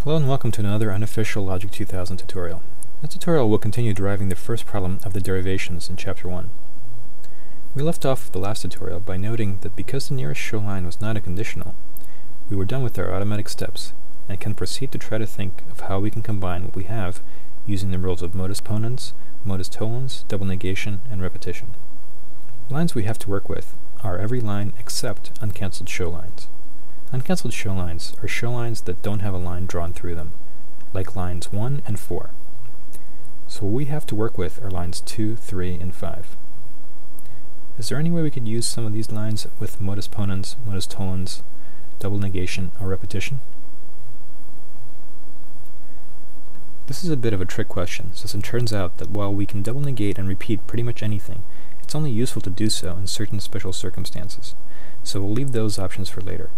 Hello and welcome to another unofficial Logic 2000 tutorial. In this tutorial we'll continue deriving the first problem of the derivations in Chapter 1. We left off the last tutorial by noting that because the nearest show line was not a conditional, we were done with our automatic steps and can proceed to try to think of how we can combine what we have using the rules of modus ponens, modus tollens, double negation, and repetition. The lines we have to work with are every line except uncancelled show lines. Uncancelled show lines are show lines that don't have a line drawn through them, like lines 1 and 4. So what we have to work with are lines 2, 3, and 5. Is there any way we could use some of these lines with modus ponens, modus tollens, double negation, or repetition? This is a bit of a trick question, since it turns out that while we can double negate and repeat pretty much anything, it's only useful to do so in certain special circumstances, so we'll leave those options for later.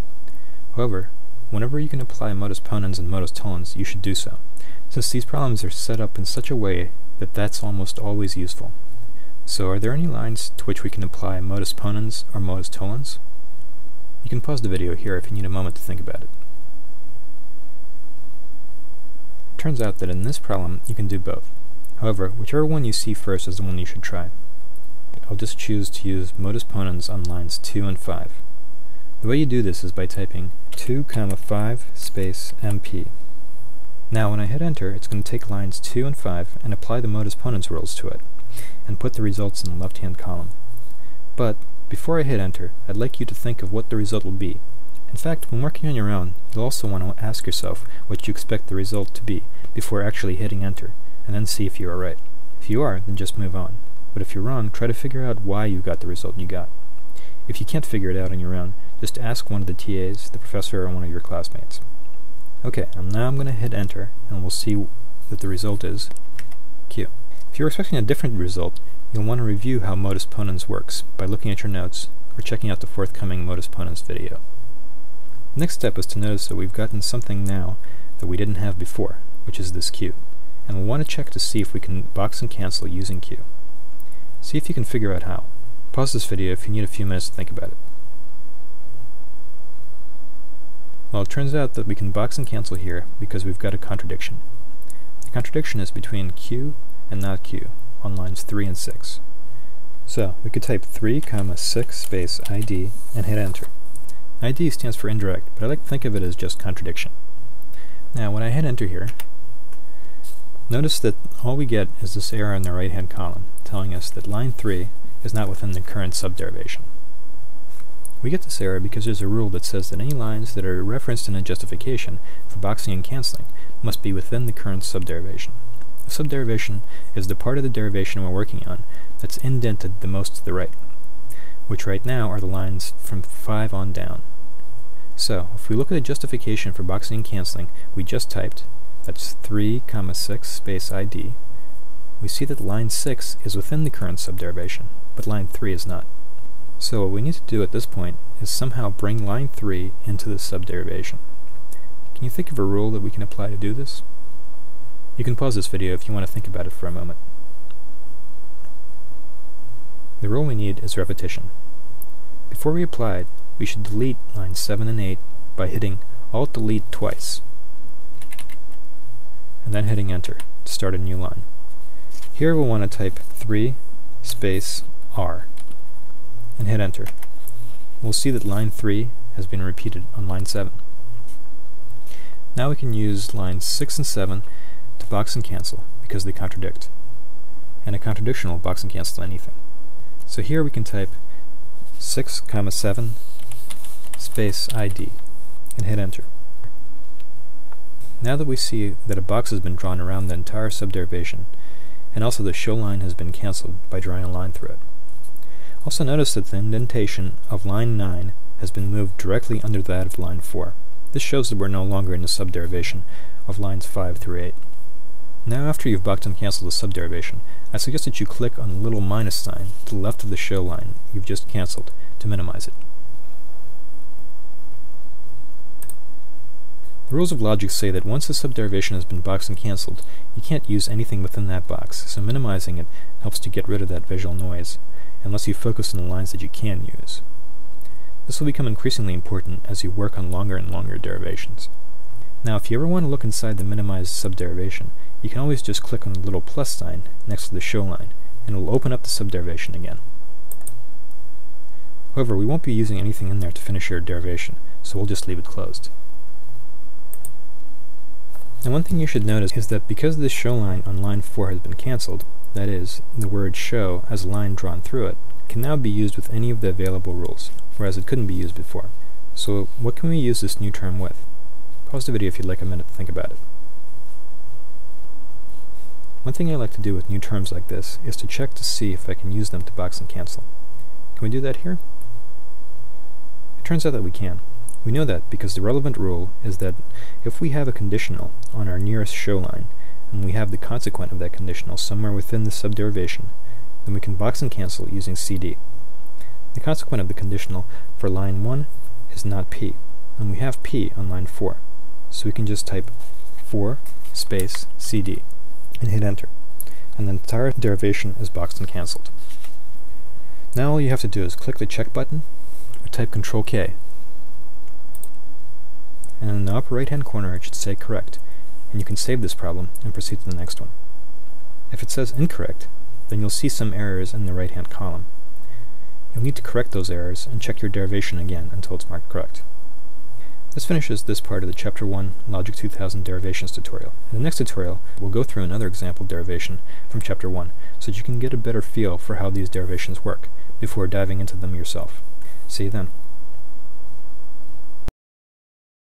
However, whenever you can apply modus ponens and modus tollens, you should do so, since these problems are set up in such a way that that's almost always useful. So are there any lines to which we can apply modus ponens or modus tollens? You can pause the video here if you need a moment to think about it. It turns out that in this problem you can do both. However, whichever one you see first is the one you should try. I'll just choose to use modus ponens on lines 2 and 5. The way you do this is by typing 2, 5 space MP. Now when I hit enter, it's going to take lines 2 and 5 and apply the modus ponens rules to it, and put the results in the left-hand column. But before I hit enter, I'd like you to think of what the result will be. In fact, when working on your own, you'll also want to ask yourself what you expect the result to be before actually hitting enter, and then see if you are right. If you are, then just move on. But if you're wrong, try to figure out why you got the result you got. If you can't figure it out on your own, just ask one of the TAs, the professor, or one of your classmates. Okay, now I'm going to hit enter, and we'll see that the result is Q. If you're expecting a different result, you'll want to review how modus ponens works by looking at your notes or checking out the forthcoming modus ponens video. The next step is to notice that we've gotten something now that we didn't have before, which is this Q, and we'll want to check to see if we can box and cancel using Q. See if you can figure out how. Pause this video if you need a few minutes to think about it. Well, it turns out that we can box and cancel here because we've got a contradiction. The contradiction is between Q and not Q on lines 3 and 6. So we could type 3, 6 space ID and hit enter. ID stands for indirect, but I like to think of it as just contradiction. Now when I hit enter here, notice that all we get is this error in the right-hand column telling us that line 3 is not within the current subderivation. We get this error because there's a rule that says that any lines that are referenced in a justification for boxing and cancelling must be within the current subderivation. The subderivation is the part of the derivation we're working on that's indented the most to the right, which right now are the lines from 5 on down. So, if we look at the justification for boxing and cancelling we just typed, that's 3, 6 space ID, we see that line 6 is within the current subderivation, but line 3 is not. So what we need to do at this point is somehow bring line 3 into the subderivation. Can you think of a rule that we can apply to do this? You can pause this video if you want to think about it for a moment. The rule we need is repetition. Before we apply it, we should delete lines 7 and 8 by hitting Alt-Delete twice, and then hitting enter to start a new line. Here we'll want to type 3 space R and hit enter. We'll see that line 3 has been repeated on line 7. Now we can use lines 6 and 7 to box and cancel because they contradict, and a contradiction will box and cancel anything. So here we can type 6, 7 space ID and hit enter. Now that we see that a box has been drawn around the entire subderivation, and also the show line has been cancelled by drawing a line through it. Also notice that the indentation of line 9 has been moved directly under that of line 4. This shows that we're no longer in the subderivation of lines 5 through 8. Now after you've boxed and cancelled the subderivation, I suggest that you click on the little minus sign to the left of the show line you've just cancelled to minimize it. The rules of logic say that once the subderivation has been boxed and cancelled, you can't use anything within that box, so minimizing it helps to get rid of that visual noise, unless you focus on the lines that you can use. This will become increasingly important as you work on longer and longer derivations. Now if you ever want to look inside the minimized subderivation, you can always just click on the little plus sign next to the show line, and it will open up the subderivation again. However, we won't be using anything in there to finish your derivation, so we'll just leave it closed. Now one thing you should notice is that because this show line on line 4 has been cancelled, that is, the word show as a line drawn through it, can now be used with any of the available rules, whereas it couldn't be used before. So what can we use this new term with? Pause the video if you'd like a minute to think about it. One thing I like to do with new terms like this is to check to see if I can use them to box and cancel. Can we do that here? It turns out that we can. We know that because the relevant rule is that if we have a conditional on our nearest show line, and we have the consequent of that conditional somewhere within the subderivation, then we can box and cancel using CD. The consequent of the conditional for line 1 is not P, and we have P on line 4, so we can just type 4 space CD and hit enter, and the entire derivation is boxed and cancelled. Now all you have to do is click the check button or type Ctrl K, and in the upper right hand corner it should say correct, and you can save this problem and proceed to the next one. If it says incorrect, then you'll see some errors in the right hand column. You'll need to correct those errors and check your derivation again until it's marked correct. This finishes this part of the Chapter 1 Logic 2000 Derivations tutorial. In the next tutorial, we'll go through another example derivation from Chapter 1 so that you can get a better feel for how these derivations work before diving into them yourself. See you then.